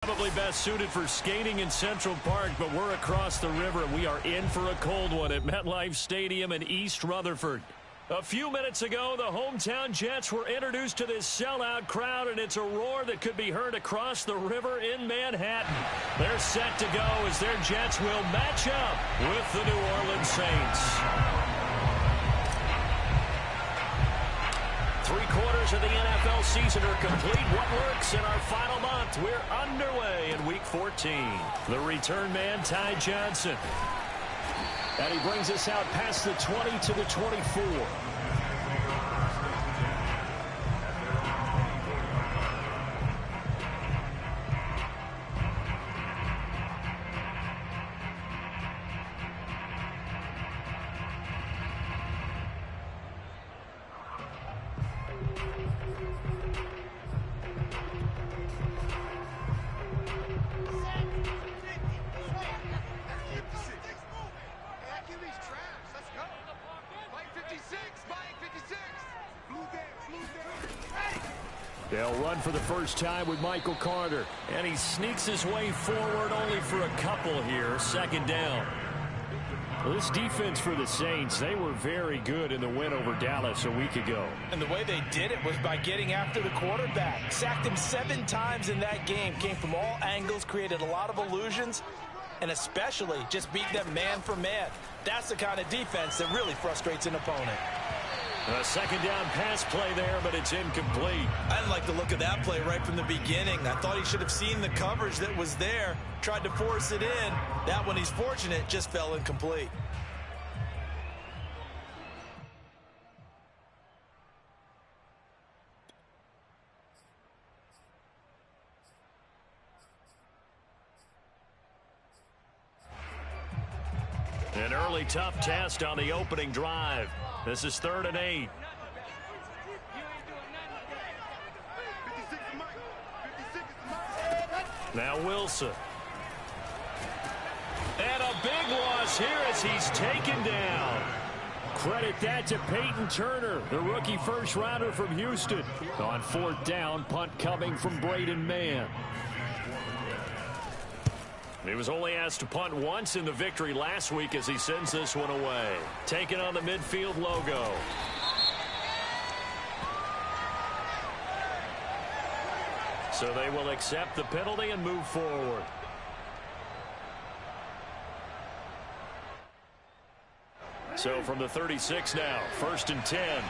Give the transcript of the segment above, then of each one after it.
Probably best suited for skating in Central Park, but we're across the river. We are in for a cold one at MetLife Stadium in East Rutherford. A few minutes ago, the hometown Jets were introduced to this sellout crowd, and it's a roar that could be heard across the river in Manhattan. They're set to go as their Jets will match up with the New Orleans Saints. 3/4 of the NFL season are complete. What works in our final month? We're underway in Week 14. The return man, Ty Johnson. And he brings us out past the 20 to the 24. They'll run for the first time with Michael Carter. And he sneaks his way forward only for a couple here. Second down. Well, this defense for the Saints, they were very good in the win over Dallas a week ago. And the way they did it was by getting after the quarterback. Sacked him 7 times in that game. Came from all angles, created a lot of illusions, and especially just beat them man for man. That's the kind of defense that really frustrates an opponent. A second down pass play there, but it's incomplete. I didn't like the look of that play right from the beginning. I thought he should have seen the coverage that was there, tried to force it in. That one, he's fortunate, just fell incomplete. An early tough test on the opening drive. This is 3rd and 8. Now Wilson. And a big loss here as he's taken down. Credit that to Peyton Turner, the rookie first rounder from Houston. On 4th down, punt coming from Braden Mann. He was only asked to punt once in the victory last week as he sends this one away. Taking on the midfield logo. So they will accept the penalty and move forward. So from the 36 now, 1st and 10.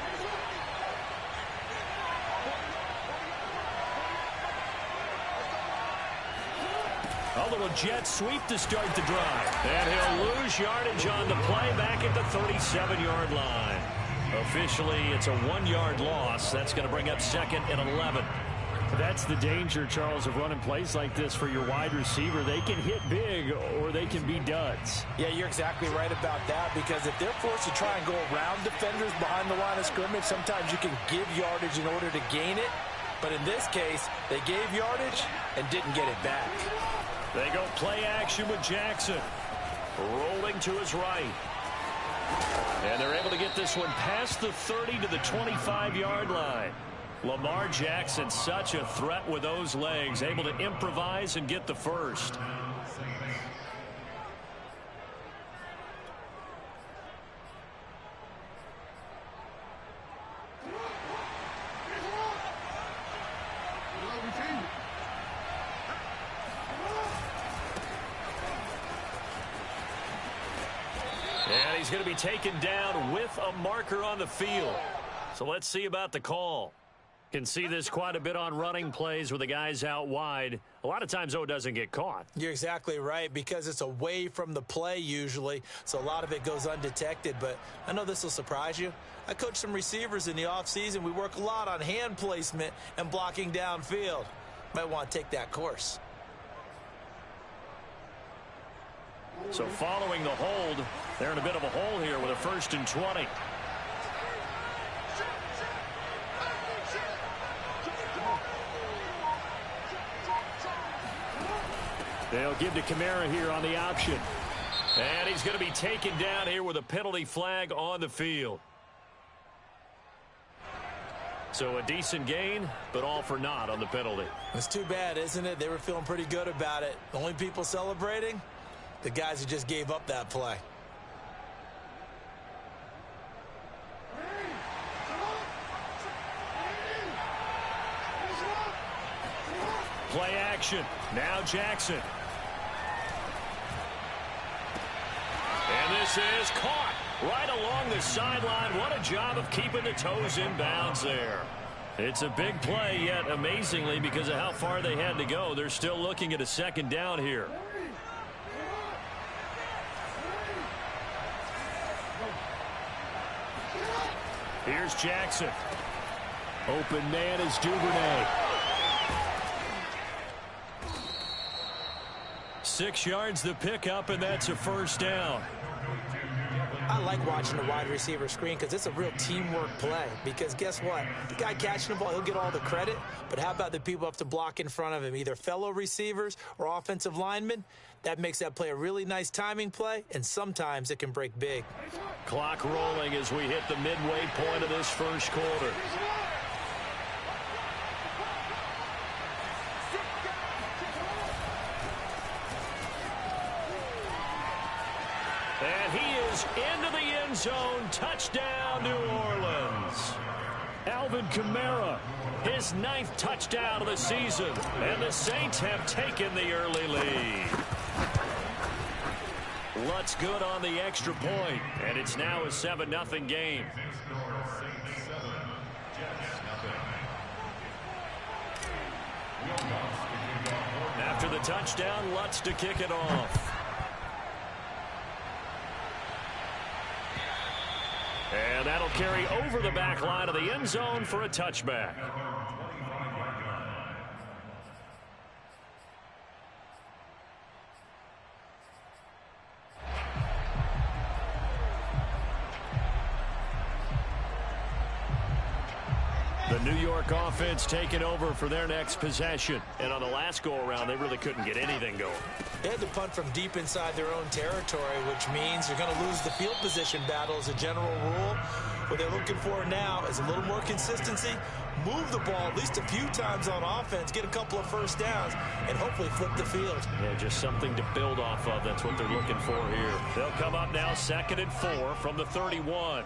A little jet sweep to start the drive. And he'll lose yardage on the play back at the 37-yard line. Officially, it's a 1-yard loss. That's going to bring up 2nd and 11. That's the danger, Charles, of running plays like this for your wide receiver. They can hit big or they can be duds. Yeah, you're exactly right about that, because if they're forced to try and go around defenders behind the line of scrimmage, sometimes you can give yardage in order to gain it. But in this case, they gave yardage and didn't get it back. They go play action with Jackson. Rolling to his right. And they're able to get this one past the 30 to the 25-yard line. Lamar Jackson, such a threat with those legs, able to improvise and get the first. And he's going to be taken down with a marker on the field. So let's see about the call. Can see this quite a bit on running plays with the guys out wide. A lot of times, though, it doesn't get caught. You're exactly right, because it's away from the play usually, so a lot of it goes undetected. But I know this will surprise you. I coach some receivers in the offseason. We work a lot on hand placement and blocking downfield. Might want to take that course. So following the hold, they're in a bit of a hole here with a 1st and 20. They'll give to Kamara here on the option. And he's going to be taken down here with a penalty flag on the field. So a decent gain, but all for naught on the penalty. It's too bad, isn't it? They were feeling pretty good about it. The only people celebrating? The guys who just gave up that play. Play action. Now Jackson. And this is caught right along the sideline. What a job of keeping the toes in bounds there. It's a big play, yet amazingly, because of how far they had to go, they're still looking at a second down here. Here's Jackson. Open man is Duvernay. 6 yards the pickup, and that's a first down. I like watching the wide receiver screen because it's a real teamwork play. Because guess what? The guy catching the ball, he'll get all the credit. But how about the people who have to block in front of him, either fellow receivers or offensive linemen? That makes that play a really nice timing play, and sometimes it can break big. Clock rolling as we hit the midway point of this first quarter. And he is into the end zone. Touchdown, New Orleans. Alvin Kamara, his 9th touchdown of the season. And the Saints have taken the early lead. Lutz good on the extra point, and it's now a 7-0 game. After the touchdown, Lutz to kick it off. And that'll carry over the back line of the end zone for a touchback. The New York offense taking over for their next possession. And on the last go-around, they really couldn't get anything going. They had to punt from deep inside their own territory, which means you're going to lose the field position battle as a general rule. What they're looking for now is a little more consistency, move the ball at least a few times on offense, get a couple of first downs, and hopefully flip the field. Yeah, just something to build off of. That's what they're looking for here. They'll come up now 2nd and 4 from the 31.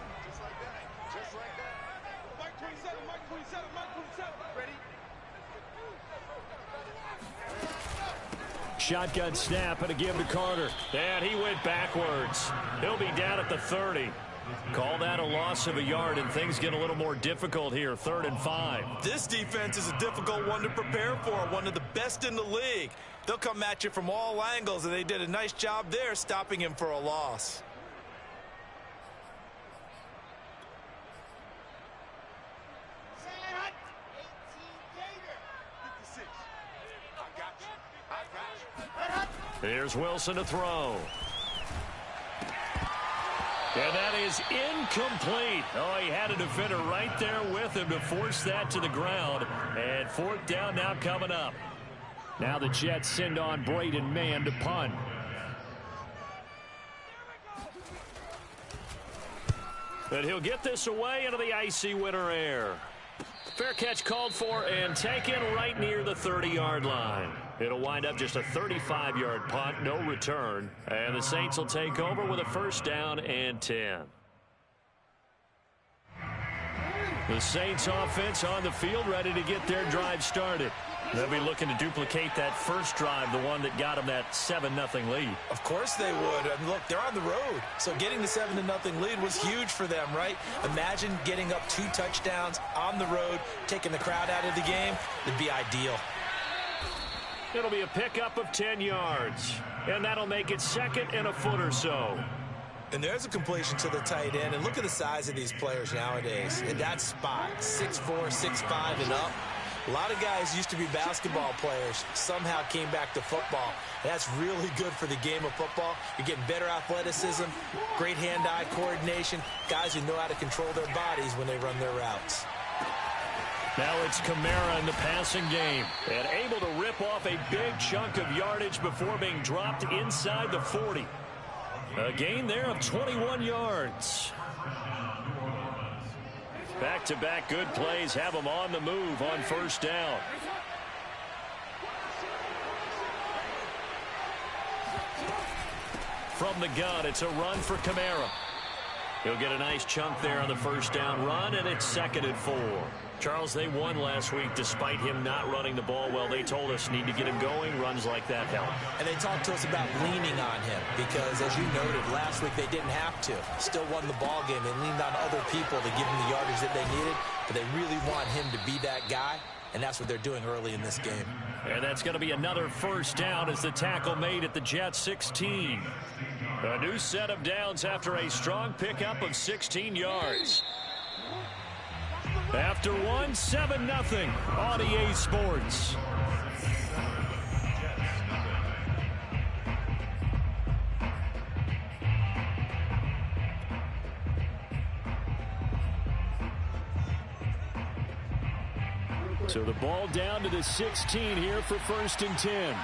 Shotgun snap and a give to Carter. And he went backwards. He'll be down at the 30. Call that a loss of a yard, and things get a little more difficult here. 3rd and 5. This defense is a difficult one to prepare for, one of the best in the league. They'll come at you from all angles, and they did a nice job there stopping him for a loss. Here's Wilson to throw. And that is incomplete. Oh, he had a defender right there with him to force that to the ground. And 4th down now coming up. Now the Jets send on Braden Mann to punt. And he'll get this away into the icy winter air. Fair catch called for and taken right near the 30-yard line. It'll wind up just a 35-yard punt, no return. And the Saints will take over with a 1st down and 10. The Saints offense on the field ready to get their drive started. They'll be looking to duplicate that first drive, the one that got them that 7-0 lead. Of course they would. I mean, look, they're on the road. So getting the 7-0 lead was huge for them, right? Imagine getting up 2 touchdowns on the road, taking the crowd out of the game. It'd be ideal. It'll be a pickup of 10 yards. And that'll make it 2nd and a foot or so. And there's a completion to the tight end. And look at the size of these players nowadays. In that spot, 6'4", 6'5", and up. A lot of guys used to be basketball players, somehow came back to football. And that's really good for the game of football. You're getting better athleticism, great hand-eye coordination, guys who know how to control their bodies when they run their routes. Now it's Kamara in the passing game, and able to rip off a big chunk of yardage before being dropped inside the 40. A gain there of 21 yards. Back-to-back good plays have them on the move on first down. From the gun, it's a run for Kamara. He'll get a nice chunk there on the first down run, and it's 2nd and 4. Charles, they won last week despite him not running the ball well. They told us need to get him going. Runs like that help. And they talked to us about leaning on him because, as you noted, last week they didn't have to. Still won the ball game. They leaned on other people to give him the yardage that they needed, but they really want him to be that guy, and that's what they're doing early in this game. And that's going to be another first down as the tackle made at the Jets 16. A new set of downs after a strong pickup of 16 yards. After one, 7-0 on EA Sports. So the ball down to the 16 here for 1st and 10.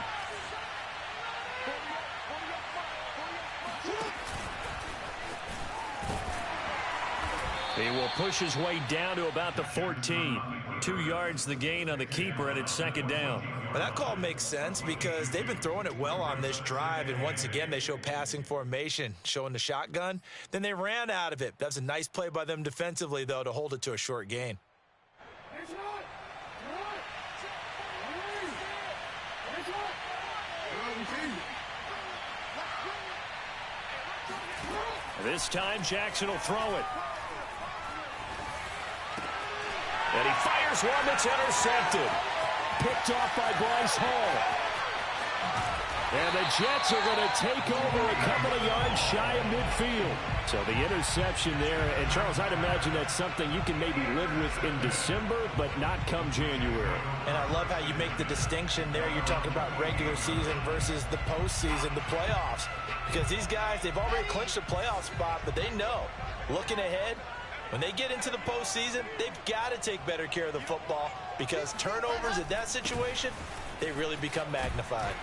He will push his way down to about the 14. 2 yards the gain on the keeper, and it's 2nd down. Well, that call makes sense because they've been throwing it well on this drive, and once again they show passing formation, showing the shotgun. Then they ran out of it. That's a nice play by them defensively, though, to hold it to a short gain. This time Jackson will throw it. And he fires one that's intercepted. Picked off by Bryce Hall. And the Jets are going to take over a couple of yards shy of midfield. So the interception there. And, Charles, I'd imagine that's something you can maybe live with in December, but not come January. And I love how you make the distinction there. You're talking about regular season versus the postseason, the playoffs. Because these guys, they've already clinched a playoff spot, but they know, looking ahead, when they get into the postseason, they've got to take better care of the football because turnovers in that situation, they really become magnified.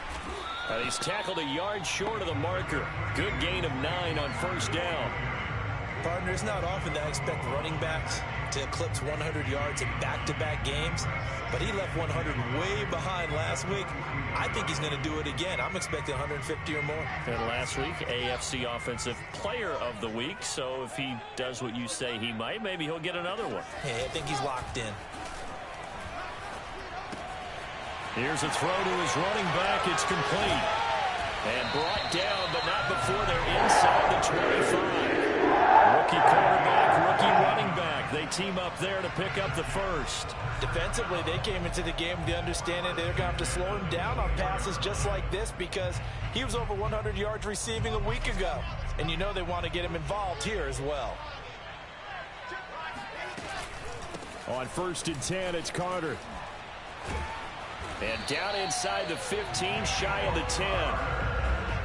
He's tackled a yard short of the marker. Good gain of 9 on first down. Partner, it's not often that I expect running backs to eclipse 100 yards in back-to-back games, but he left 100 way behind last week. I think he's going to do it again. I'm expecting 150 or more. And last week, AFC Offensive Player of the Week, so if he does what you say he might, maybe he'll get another one. Hey, I think he's locked in. Here's a throw to his running back. It's complete. And brought down, but not before they're inside the 25. Rookie quarterback, rookie running back. They team up there to pick up the first. Defensively, they came into the game with the understanding they're going to have to slow him down on passes just like this because he was over 100 yards receiving a week ago. And you know they want to get him involved here as well. On 1st and 10, it's Carter. And down inside the 15, shy of the 10.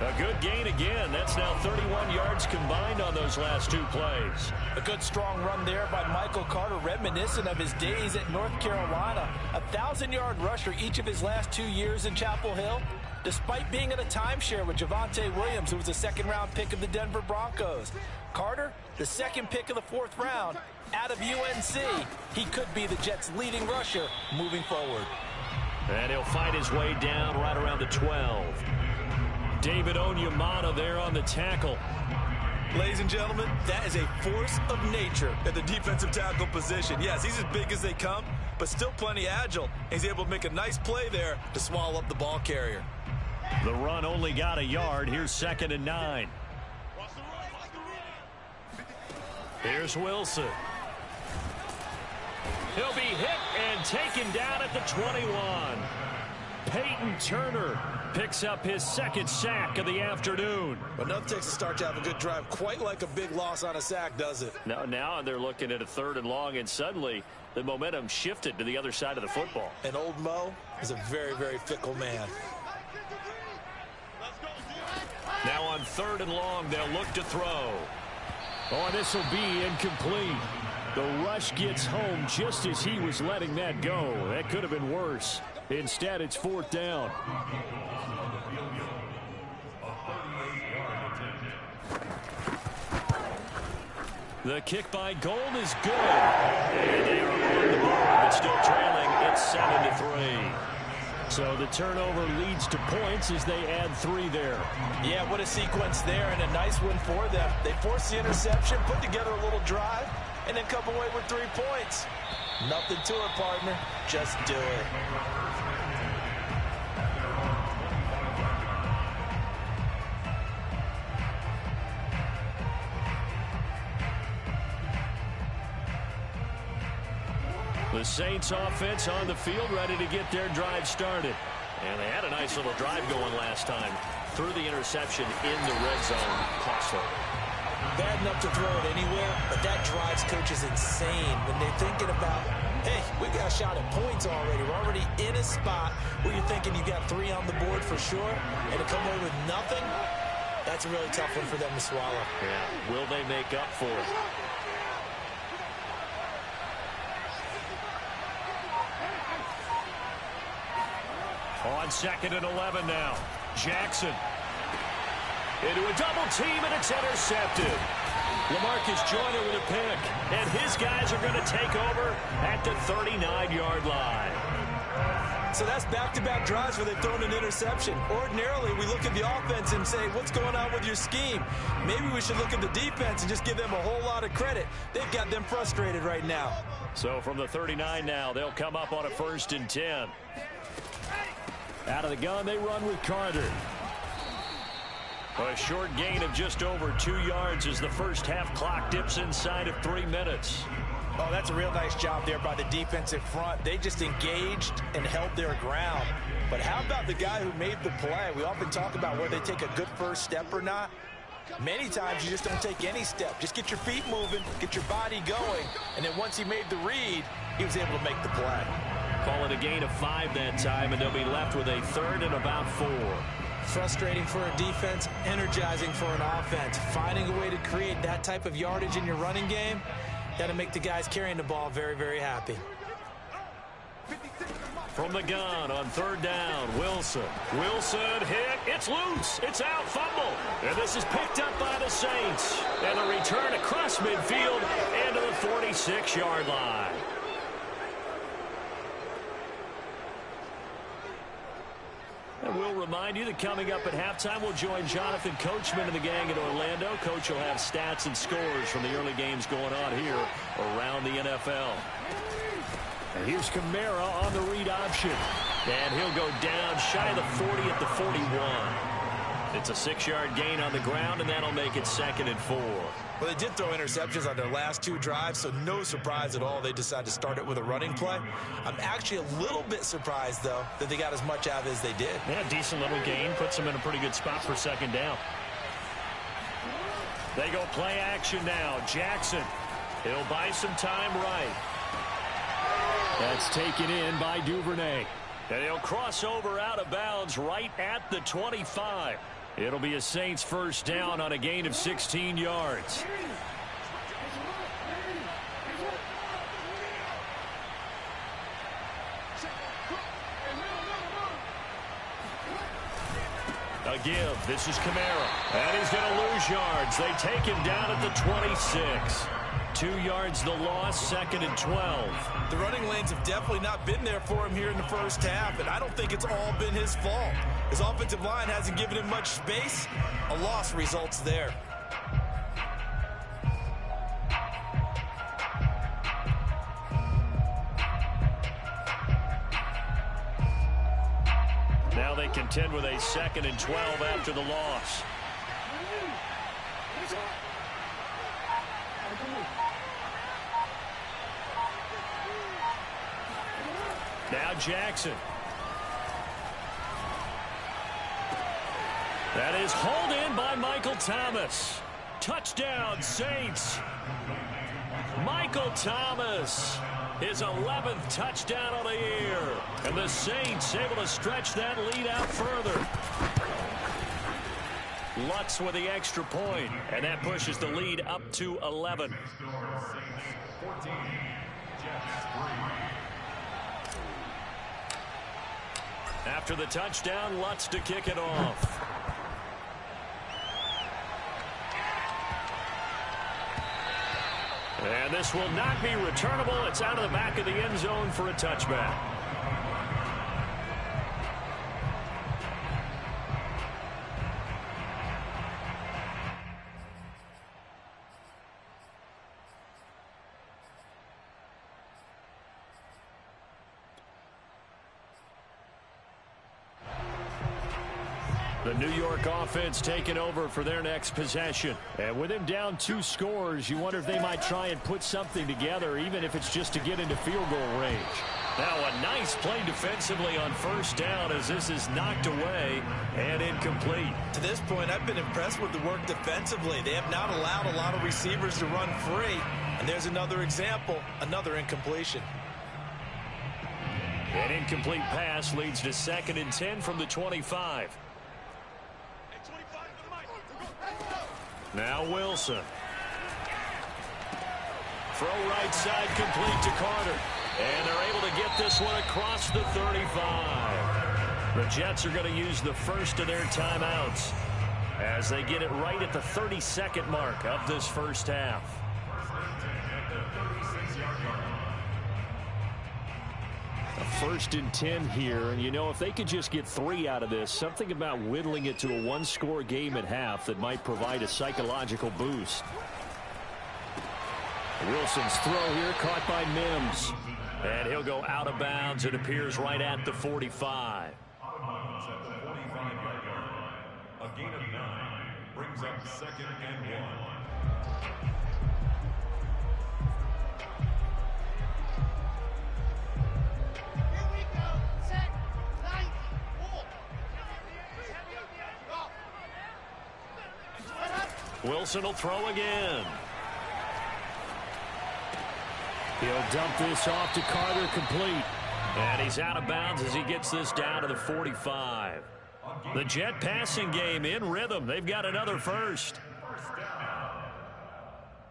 A good gain again. That's now 31 yards combined on those last 2 plays. A good strong run there by Michael Carter, reminiscent of his days at North Carolina. A 1,000-yard rusher each of his last 2 years in Chapel Hill, despite being in a timeshare with Javonte Williams, who was a second-round pick of the Denver Broncos. Carter, the 2nd pick of the 4th round, out of UNC. He could be the Jets' leading rusher moving forward. And he'll fight his way down right around the 12. David Onyemata there on the tackle. Ladies and gentlemen, that is a force of nature at the defensive tackle position. Yes, he's as big as they come, but still plenty agile. He's able to make a nice play there to swallow up the ball carrier. The run only got a yard. Here's 2nd and 9. Here's Wilson. He'll be hit and taken down at the 21. Peyton Turner picks up his 2nd sack of the afternoon. But nothing takes a start to have a good drive quite like a big loss on a sack, does it? Now they're looking at a 3rd and long, and suddenly the momentum shifted to the other side of the football. And old Mo is a very, very fickle man. Now on 3rd and long, they'll look to throw. Oh, this will be incomplete. The rush gets home just as he was letting that go. That could have been worse. Instead, it's 4th down. The kick by Gold is good. And they are on the board, but still trailing. It's 7-3. So the turnover leads to points as they add 3 there. Yeah, what a sequence there, and a nice one for them. They force the interception, put together a little drive, and then come away with 3 points. Nothing to it, partner. Just do it. The Saints offense on the field, ready to get their drive started. And they had a nice little drive going last time. Threw the interception in the red zone. Costly. Bad enough to throw it anywhere, but that drives coaches insane when they're thinking about, hey, we got a shot at points already. We're already in a spot where you're thinking you got 3 on the board for sure, and to come away with nothing, that's a really tough one for them to swallow. Yeah. Will they make up for it? On 2nd and 11 now. Jackson. Into a double team, and it's intercepted. LaMarcus Joyner with a pick. And his guys are going to take over at the 39-yard line. So that's back-to-back drives where they've thrown an interception. Ordinarily, we look at the offense and say, what's going on with your scheme? Maybe we should look at the defense and just give them a whole lot of credit. They've got them frustrated right now. So from the 39 now, they'll come up on a 1st and 10. Out of the gun, they run with Carter. A short gain of just over 2 yards as the first half clock dips inside of 3 minutes. Oh, that's a real nice job there by the defensive front. They just engaged and held their ground. But how about the guy who made the play? We often talk about whether they take a good first step or not. Many times you just don't take any step. Just get your feet moving, get your body going, and then once he made the read, he was able to make the play. Call it a gain of 5 that time, and they'll be left with a 3rd and about 4. Frustrating for a defense, energizing for an offense. Finding a way to create that type of yardage in your running game, got to make the guys carrying the ball very, very happy. From the gun on 3rd down, Wilson. Wilson hit. It's loose. It's out. Fumble. And this is picked up by the Saints. And the return across midfield and to the 46-yard line. And we'll remind you that coming up at halftime, we'll join Jonathan Coachman and the gang in Orlando. Coach will have stats and scores from the early games going on here around the NFL. And here's Kamara on the read option. And he'll go down shy of the 40 at the 41. It's a 6-yard gain on the ground, and that'll make it 2nd and 4. Well, they did throw interceptions on their last 2 drives, so no surprise at all they decided to start it with a running play. I'm actually a little bit surprised, though, that they got as much out of it as they did. Yeah, decent little gain. Puts them in a pretty good spot for 2nd down. They go play action now. Jackson. He'll buy some time right. That's taken in by Duvernay. And he'll cross over out of bounds right at the 25. It'll be a Saints 1st down on a gain of 16 yards. A give. This is Kamara. And he's going to lose yards. They take him down at the 26. 2 yards the loss, 2nd and 12. The running lanes have definitely not been there for him here in the first half, and I don't think it's all been his fault. His offensive line hasn't given him much space. A loss results there. Now they contend with a 2nd and 12 after the loss. Now Jackson. That is hauled in by Michael Thomas. Touchdown, Saints. Michael Thomas, his 11th touchdown of the year. And the Saints able to stretch that lead out further. Lutz with the extra point, and that pushes the lead up to 11. After the touchdown, Lutz to kick it off. And this will not be returnable. It's out of the back of the end zone for a touchback. The New York offense taking over for their next possession. And with him down 2 scores, you wonder if they might try and put something together, even if it's just to get into field goal range. Now a nice play defensively on first down as this is knocked away and incomplete. To this point, I've been impressed with the work defensively. They have not allowed a lot of receivers to run free. And there's another example, another incompletion. An incomplete pass leads to 2nd and 10 from the 25. Now Wilson. Throw right side complete to Carter. And they're able to get this one across the 35. The Jets are going to use the first of their timeouts as they get it right at the 32nd mark of this first half. A 1st and 10 here, and you know, if they could just get 3 out of this, something about whittling it to a 1-score game at half that might provide a psychological boost. Wilson's throw here caught by Mims, and he'll go out of bounds. It appears right at the 45. A gain of 9 brings up 2nd and 1. Wilson will throw again. He'll dump this off to Carter, complete. And he's out of bounds as he gets this down to the 45. The Jet passing game in rhythm. They've got another first.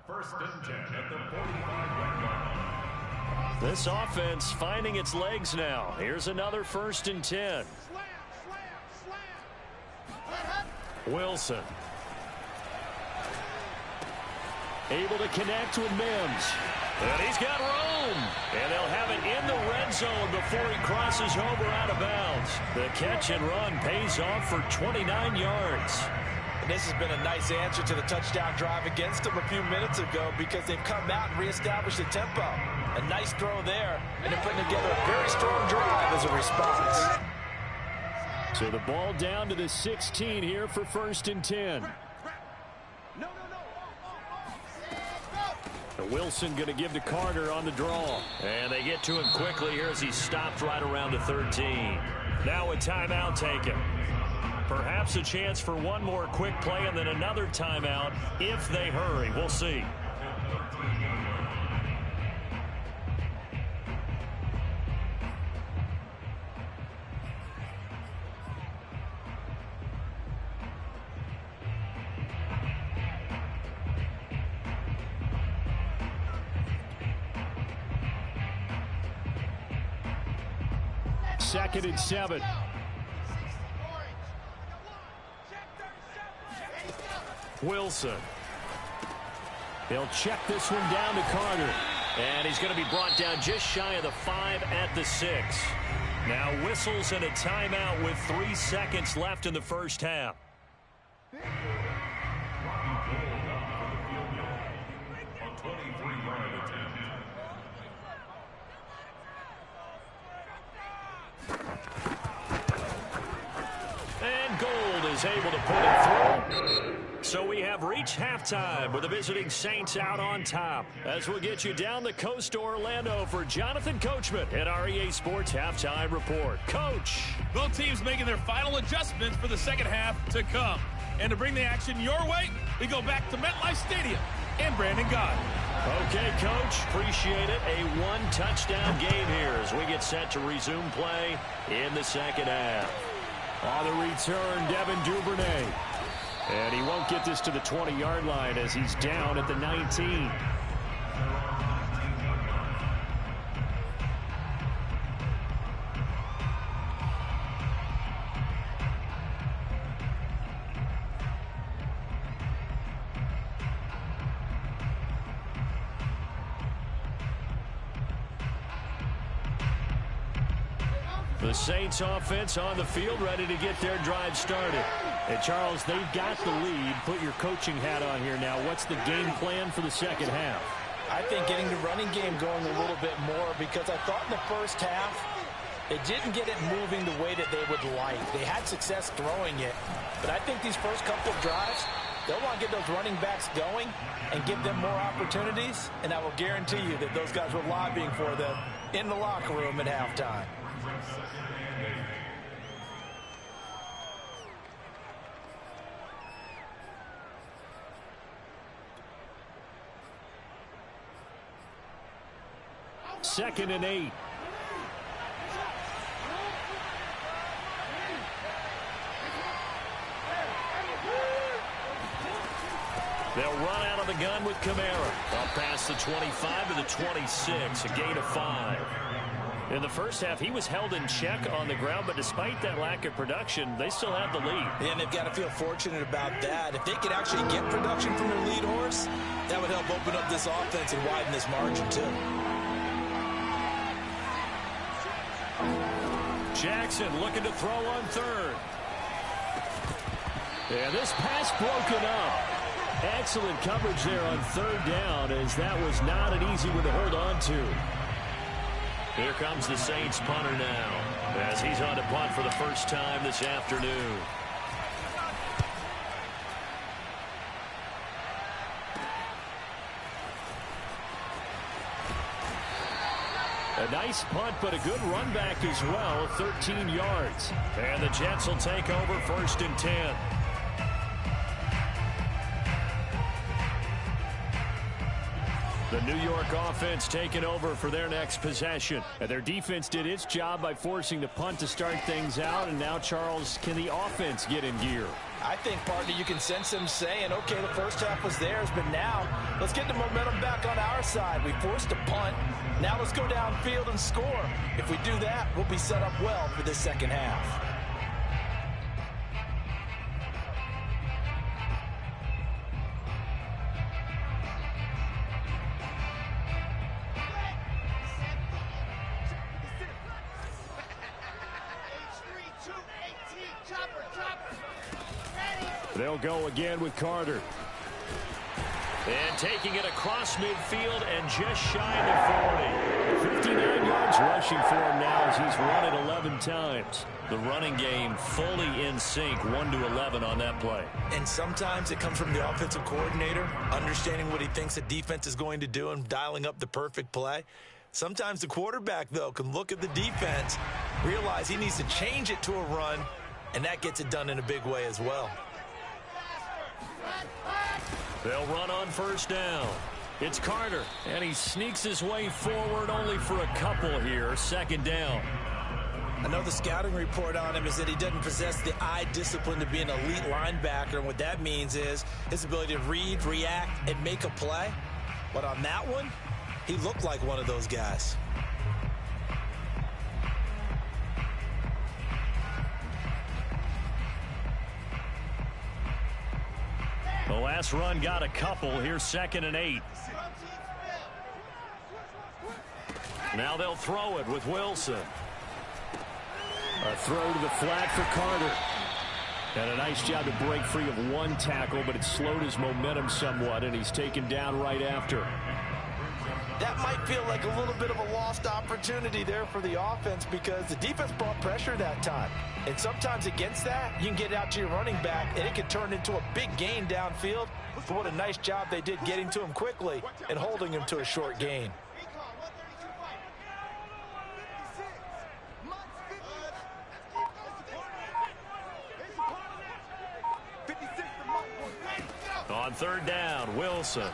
1st and 10 at the 45-yard line. This offense finding its legs now. Here's another 1st and 10. Wilson. Able to connect with Mims. And he's got room. And they'll have it in the red zone before he crosses over out of bounds. The catch and run pays off for 29 yards. And this has been a nice answer to the touchdown drive against them a few minutes ago because they've come out and reestablished the tempo. A nice throw there, and they're putting together a very strong drive as a response. So the ball down to the 16 here for 1st and 10. Wilson going to give to Carter on the draw. And they get to him quickly here as he stopped right around the 13. Now a timeout taken. Perhaps a chance for one more quick play and then another timeout if they hurry. We'll see. Second and 7. Wilson. They'll check this one down to Carter. And he's going to be brought down just shy of the 5 at the 6. Now whistles and a timeout with 3 seconds left in the first half. And Gold is able to put it through. So we have reached halftime with the visiting Saints out on top. As we'll get you down the coast to Orlando for Jonathan Coachman at our EA Sports Halftime Report. Coach. Both teams making their final adjustments for the second half to come. And to bring the action your way, we go back to MetLife Stadium and Brandon Gaudin. Okay, Coach. Appreciate it. A one-touchdown game here as we get set to resume play in the second half. On the return, Devin Duvernay. And he won't get this to the 20-yard line as he's down at the 19. The Saints offense on the field, ready to get their drive started. And Charles, they've got the lead. Put your coaching hat on here now. What's the game plan for the second half? I think getting the running game going a little bit more, because I thought in the first half they didn't get it moving the way that they would like. They had success throwing it, but I think these first couple of drives, they'll want to get those running backs going and give them more opportunities, and I will guarantee you that those guys were lobbying for them in the locker room at halftime. Second and 8. They'll run out of the gun with Kamara. Up past the 25 to the 26, a gain of 5. In the first half, he was held in check on the ground, but despite that lack of production, they still have the lead. And they've got to feel fortunate about that. If they could actually get production from their lead horse, that would help open up this offense and widen this margin, too. Jackson looking to throw on third. And this pass broken up. Excellent coverage there on third down, as that was not an easy one to hold on to. Here comes the Saints punter now, as he's on to punt for the first time this afternoon. A nice punt, but a good run back as well, 13 yards. And the Jets will take over 1st and 10. The New York offense taking over for their next possession. And their defense did its job by forcing the punt to start things out. And now, Charles, can the offense get in gear? I think, partner, you can sense them saying, okay, the first half was theirs, but now let's get the momentum back on our side. We forced a punt. Now let's go downfield and score. If we do that, we'll be set up well for the second half. They'll go again with Carter. And taking it across midfield and just shy of 40. 59 yards rushing for him now as he's run it 11 times. The running game fully in sync, 1-11 on that play. And sometimes it comes from the offensive coordinator, understanding what he thinks the defense is going to do and dialing up the perfect play. Sometimes the quarterback, though, can look at the defense, realize he needs to change it to a run, and that gets it done in a big way as well. They'll run on first down. It's Carter, and he sneaks his way forward only for a couple here. Second down. I know the scouting report on him is that he doesn't possess the eye discipline to be an elite linebacker, and what that means is his ability to read, react, and make a play. But on that one, he looked like one of those guys. The last run got a couple. Here's 2nd and 8. Now they'll throw it with Wilson. A throw to the flat for Carter. And a nice job to break free of one tackle, but it slowed his momentum somewhat, and he's taken down right after. That might feel like a little bit of a lost opportunity there for the offense, because the defense brought pressure that time. And sometimes against that, you can get out to your running back, and it can turn into a big gain downfield. But what a nice job they did getting to him quickly and holding him to a short gain. On third down, Wilson.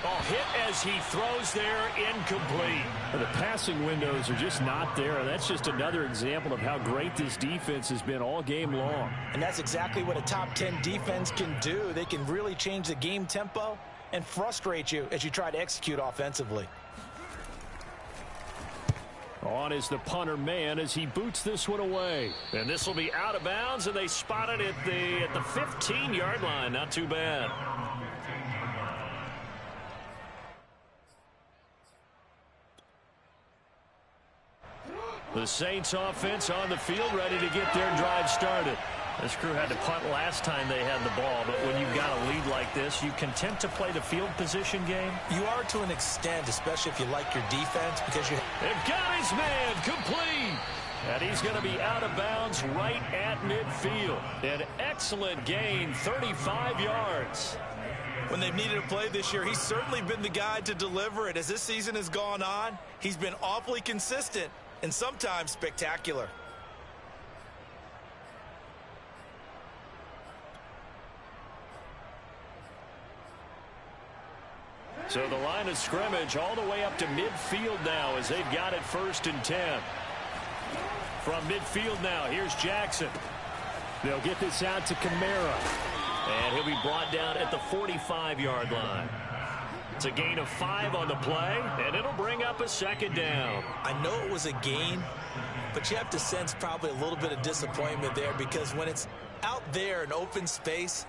Oh, hit as he throws there, incomplete. The passing windows are just not there. That's just another example of how great this defense has been all game long. And that's exactly what a top 10 defense can do. They can really change the game tempo and frustrate you as you try to execute offensively. On is the punter man as he boots this one away. And this will be out of bounds, and they spot it at the 15-yard line. Not too bad. The Saints offense on the field, ready to get their drive started. This crew had to punt last time they had the ball, but when you've got a lead like this, you content to play the field position game? You are to an extent, especially if you like your defense, because you... They've got his man complete. And he's going to be out of bounds right at midfield. An excellent gain, 35 yards. When they've needed a play this year, he's certainly been the guy to deliver it. As this season has gone on, he's been awfully consistent and sometimes spectacular. So the line of scrimmage all the way up to midfield now as they've got it 1st and 10. From midfield now, here's Jackson. They'll get this out to Kamara. And he'll be brought down at the 45-yard line. It's a gain of 5 on the play, and it'll bring up a 2nd down. I know it was a gain, but you have to sense probably a little bit of disappointment there, because when it's out there in open space,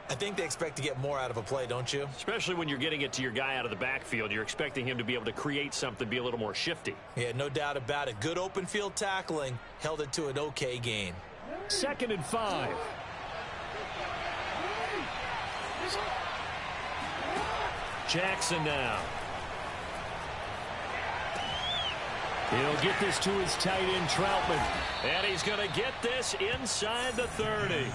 I think they expect to get more out of a play, don't you? Especially when you're getting it to your guy out of the backfield. You're expecting him to be able to create something, be a little more shifty. Yeah, no doubt about it. Good open field tackling held it to an okay gain. 2nd and 5. Jackson now. He'll get this to his tight end, Troutman. And he's going to get this inside the 30.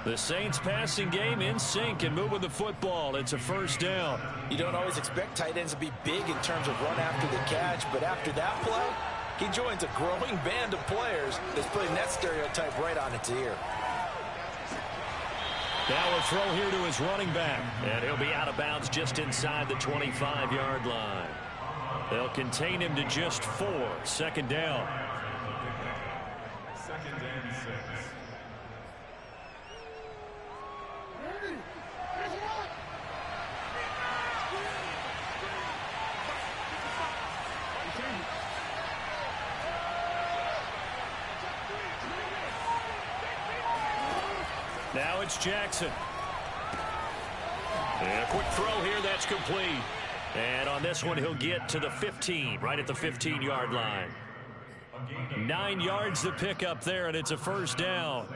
The Saints passing game in sync and moving the football. It's a 1st down. You don't always expect tight ends to be big in terms of run after the catch, but after that play, he joins a growing band of players that's putting that stereotype right on its ear. Now a throw here to his running back. And he'll be out of bounds just inside the 25-yard line. They'll contain him to just 4. 2nd down. 2nd and 6. Now it's Jackson. And a quick throw here, that's complete. And on this one, he'll get to the 15, right at the 15-yard line. 9 yards to pick up there, and it's a 1st down.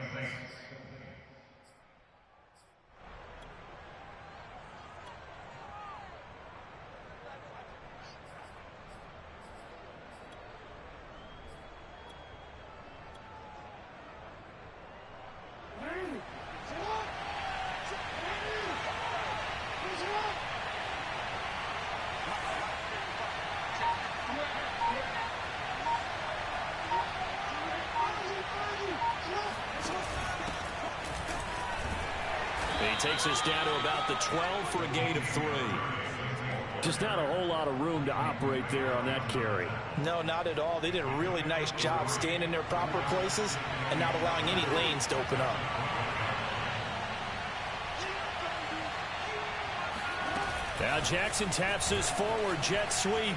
He takes us down to about the 12 for a gain of 3. Just not a whole lot of room to operate there on that carry. No, not at all. They did a really nice job staying in their proper places and not allowing any lanes to open up. Now Jackson taps this forward jet sweep.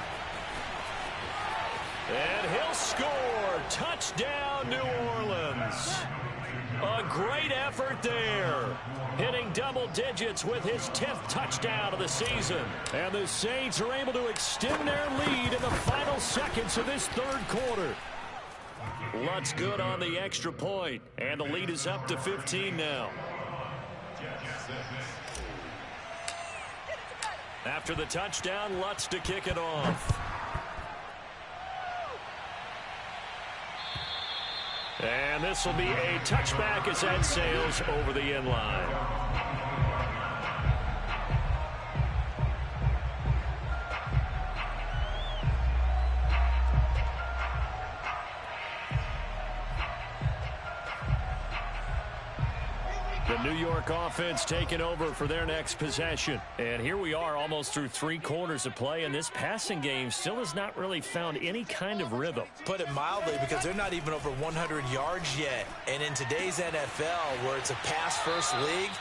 And he'll score. Touchdown, New Orleans. A great effort there. Hitting double digits with his 10th touchdown of the season. And the Saints are able to extend their lead in the final seconds of this 3rd quarter. Lutz good on the extra point. And the lead is up to 15 now. After the touchdown, Lutz to kick it off. And this will be a touchback as that sails over the end line. The New York offense taking over for their next possession. And here we are almost through 3 quarters of play, and this passing game still has not really found any kind of rhythm. Put it mildly, because they're not even over 100 yards yet. And in today's NFL, where it's a pass-first league,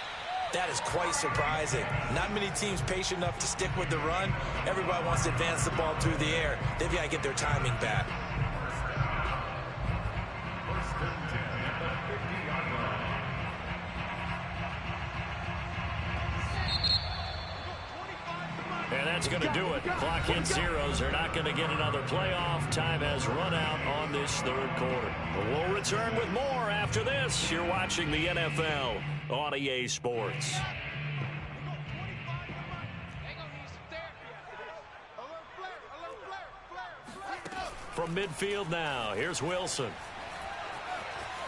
that is quite surprising. Not many teams patient enough to stick with the run. Everybody wants to advance the ball through the air. They've got to get their timing back. that's going to do it. Clock hits zeros. They're not going to get another playoff. Time has run out on this third quarter. But we'll return with more after this. You're watching the NFL on EA Sports. From midfield now, here's Wilson.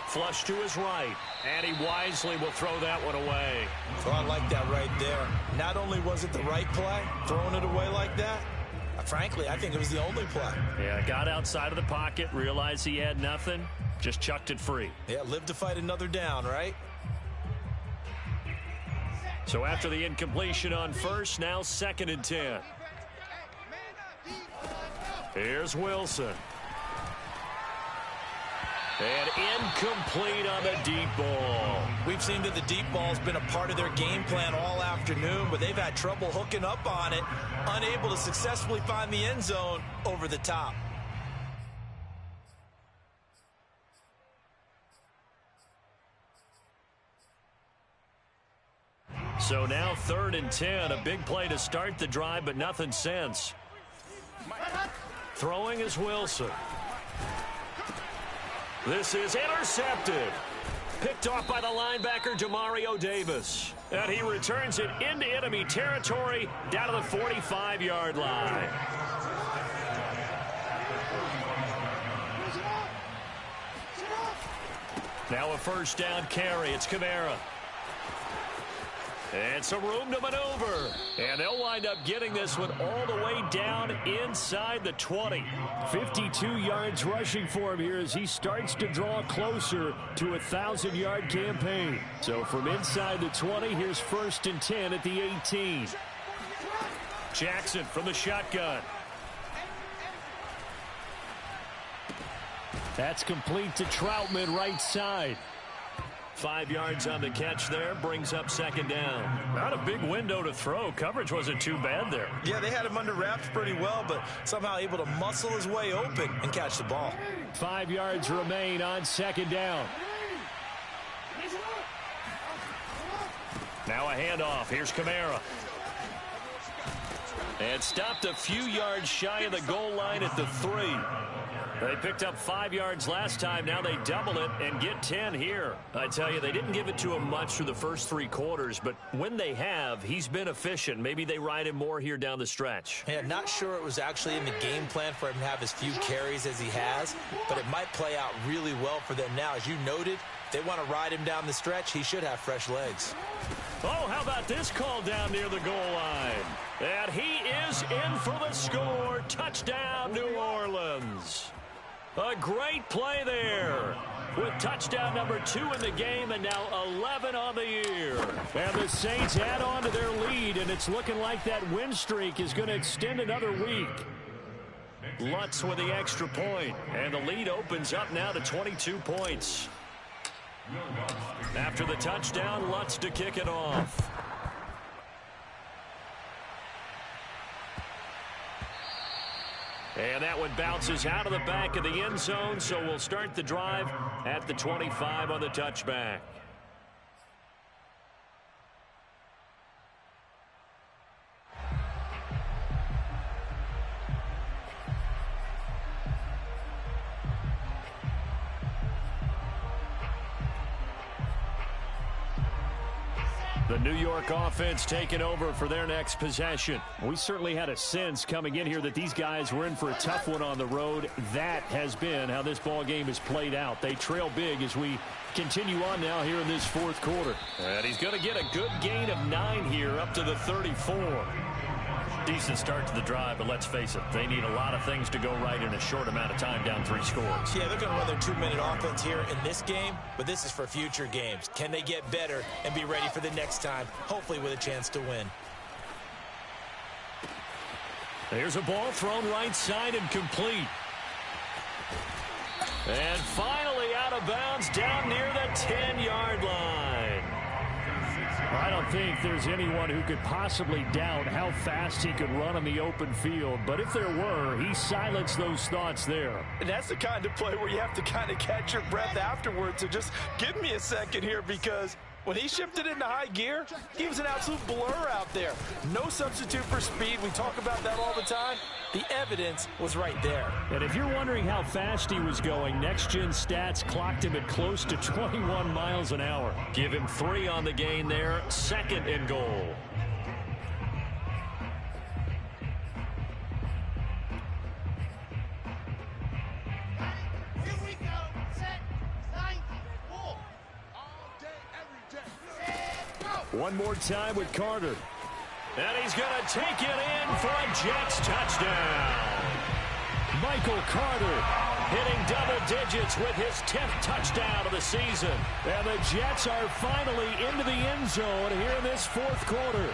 Flush to his right, and he wisely will throw that one away. So I like that right there. Not only was it the right play, throwing it away like that, frankly, I think it was the only play. Yeah, got outside of the pocket, realized he had nothing, just chucked it free. Yeah, live to fight another down, right? So after the incompletion on first, now 2nd and 10. Here's Wilson. And incomplete on the deep ball. We've seen that the deep ball's been a part of their game plan all afternoon, but they've had trouble hooking up on it, unable to successfully find the end zone over the top. So now 3rd and 10, a big play to start the drive, but nothing since. Throwing is Wilson. This is intercepted. Picked off by the linebacker, Demario Davis. And he returns it into enemy territory down to the 45-yard line. Now a first down carry. It's Kamara. And some room to maneuver. And they'll wind up getting this one all the way down inside the 20. 52 yards rushing for him here as he starts to draw closer to a 1,000-yard campaign. So from inside the 20, here's 1st and 10 at the 18. Jackson from the shotgun. That's complete to Troutman right side. 5 yards on the catch there, brings up 2nd down. Not a big window to throw. Coverage wasn't too bad there. Yeah, they had him under wraps pretty well, but somehow able to muscle his way open and catch the ball. 5 yards remain on 2nd down. Now a handoff. Here's Kamara. And stopped a few yards shy of the goal line at the 3. They picked up 5 yards last time. Now they double it and get 10 here. I tell you, they didn't give it to him much through the first 3 quarters, but when they have, he's been efficient. Maybe they ride him more here down the stretch. Yeah, not sure it was actually in the game plan for him to have as few carries as he has, but it might play out really well for them now. As you noted, if they want to ride him down the stretch, he should have fresh legs. Oh, how about this call down near the goal line? And he is in for the score. Touchdown, New Orleans. A great play there with touchdown number 2 in the game and now 11 on the year. And the Saints add on to their lead, and it's looking like that win streak is going to extend another week. Lutz with the extra point, and the lead opens up now to 22 points. After the touchdown, Lutz to kick it off. And that one bounces out of the back of the end zone, so we'll start the drive at the 25 on the touchback. The New York offense taking over for their next possession. We certainly had a sense coming in here that these guys were in for a tough one on the road. That has been how this ball game has played out. They trail big as we continue on now here in this 4th quarter. And he's going to get a good gain of 9 here up to the 34. Decent start to the drive, but let's face it, they need a lot of things to go right in a short amount of time, down 3 scores. Yeah, they're going to run their 2-minute offense here in this game, but this is for future games. Can they get better and be ready for the next time, hopefully with a chance to win? There's a ball thrown right side and complete. And finally out of bounds down near the 10-yard line. I don't think there's anyone who could possibly doubt how fast he could run on the open field. But if there were, he silenced those thoughts there. And that's the kind of play where you have to kind of catch your breath afterwards. So just give me a second here because When he shifted into high gear, he was an absolute blur out there. No substitute for speed. We talk about that all the time. The evidence was right there. And if you're wondering how fast he was going, Next Gen Stats clocked him at close to 21 miles an hour. Give him 3 on the gain there. 2nd and goal. One more time with Carter. And he's going to take it in for a Jets touchdown. Michael Carter hitting double digits with his 10th touchdown of the season. And the Jets are finally into the end zone here in this 4th quarter.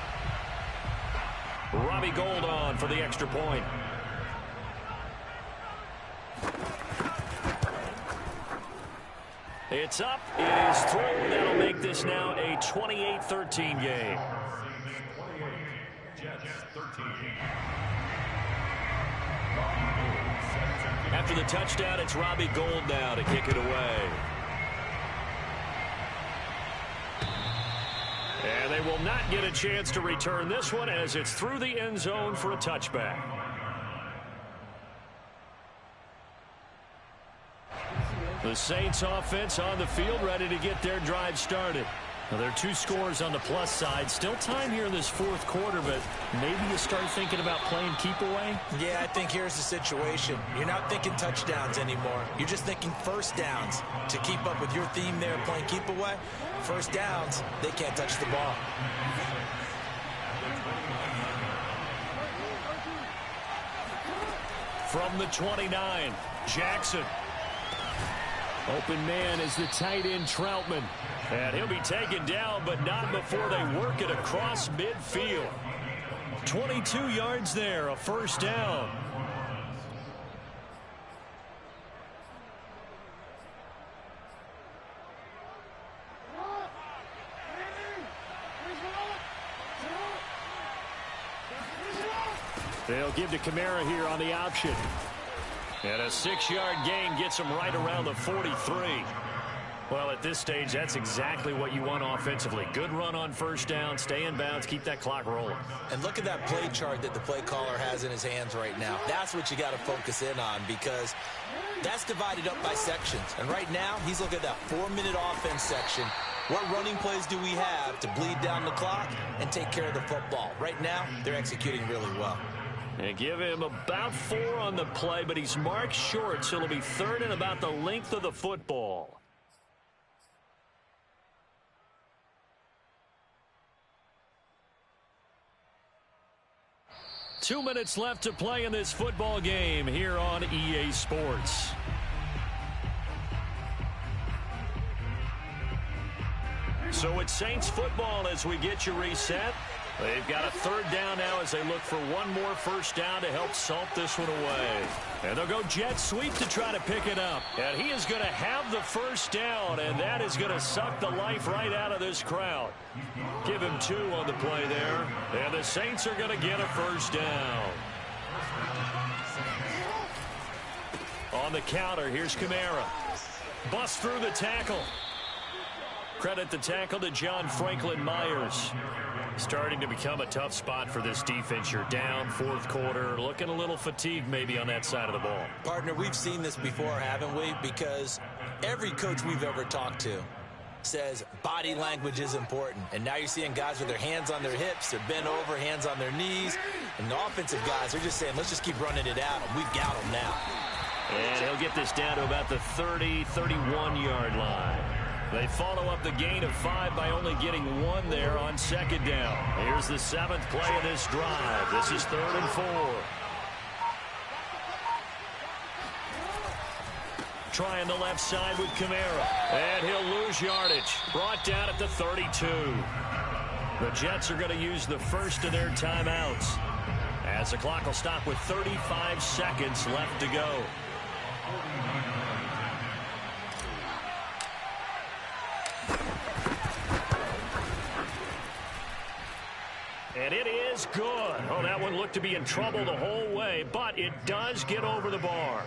Robbie Gould on for the extra point. It's up, it is through. That'll make this now a 28-13 game. After the touchdown, it's Robbie Gould now to kick it away. And they will not get a chance to return this one as it's through the end zone for a touchback. The Saints offense on the field ready to get their drive started. Now, there are 2 scores on the plus side. Still time here in this 4th quarter, but maybe you start thinking about playing keep away? Yeah, I think here's the situation. You're not thinking touchdowns anymore. You're just thinking first downs. To keep up with your theme there, playing keep away, first downs, they can't touch the ball. From the 29, Jackson. Open man is the tight end Troutman. And he'll be taken down, but not before they work it across midfield. 22 yards there, a first down. They'll give to Kamara here on the option. And a 6-yard gain gets him right around the 43. Well, at this stage, that's exactly what you want offensively. Good run on first down, stay in bounds, keep that clock rolling. And look at that play chart that the play caller has in his hands right now. That's what you got to focus in on because that's divided up by sections. And right now, he's looking at that 4-minute offense section. What running plays do we have to bleed down the clock and take care of the football? Right now, they're executing really well. And give him about 4 on the play, but he's marked short, so it'll be 3rd and about the length of the football. Two minutes left to play in this football game here on EA Sports. So it's Saints football as we get you reset. They've got a 3rd down now as they look for one more first down to help salt this one away. And they'll go jet sweep to try to pick it up. And he is going to have the first down, and that is going to suck the life right out of this crowd. Give him 2 on the play there. And the Saints are going to get a first down. On the counter, here's Kamara. Bust through the tackle. Credit the tackle to John Franklin Myers. Starting to become a tough spot for this defense. You're down 4th quarter, looking a little fatigued maybe on that side of the ball. Partner, we've seen this before, haven't we? Because every coach we've ever talked to says body language is important. And now you're seeing guys with their hands on their hips, they're bent over, hands on their knees. And the offensive guys are just saying, let's just keep running it out. And we've got them now. And he'll get this down to about the 30, 31-yard line. They follow up the gain of 5 by only getting 1 there on 2nd down. Here's the 7th play of this drive. This is 3rd and 4. Trying the left side with Kamara. And he'll lose yardage. Brought down at the 32. The Jets are going to use the first of their timeouts, as the clock will stop with 35 seconds left to go. And it is good. Oh, that one looked to be in trouble the whole way, but it does get over the bar.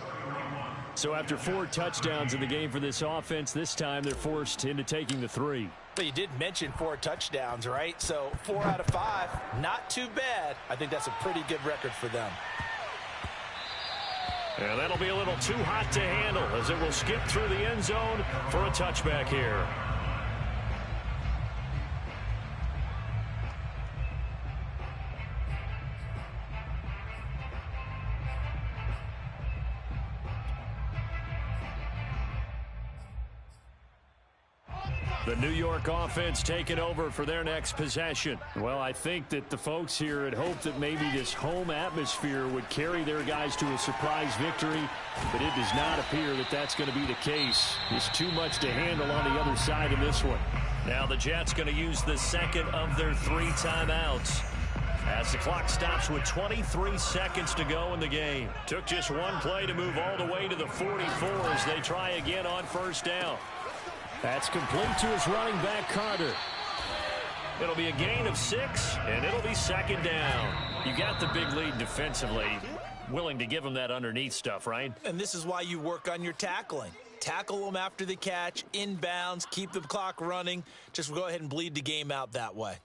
So after 4 touchdowns in the game for this offense, this time they're forced into taking the 3. But you did mention 4 touchdowns, right? So 4 out of 5, not too bad. I think that's a pretty good record for them. And that'll be a little too hot to handle as it will skip through the end zone for a touchback here. The New York offense taking over for their next possession. Well, I think that the folks here had hoped that maybe this home atmosphere would carry their guys to a surprise victory, but it does not appear that that's going to be the case. There's too much to handle on the other side in this one. Now the Jets going to use the second of their 3 timeouts as the clock stops with 23 seconds to go in the game. Took just one play to move all the way to the 44 as they try again on first down. That's complete to his running back, Carter. It'll be a gain of 6, and it'll be second down. You got the big lead defensively. Willing to give him that underneath stuff, right? And this is why you work on your tackling. Tackle them after the catch, inbounds, keep the clock running. Just go ahead and bleed the game out that way.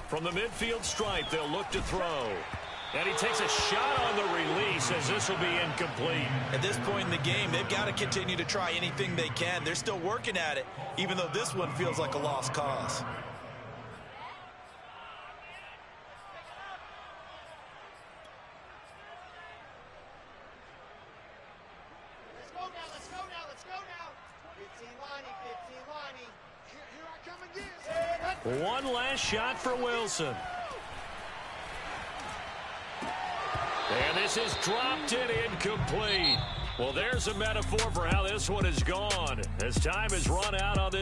From the midfield stripe, they'll look to throw. And he takes a shot on the release as this will be incomplete. At this point in the game, they've got to continue to try anything they can. They're still working at it, even though this one feels like a lost cause. Let's go now. 15 lining. Here I come again. One last shot for Wilson. And this is dropped and incomplete. Well, there's a metaphor for how this one is gone as time has run out on this.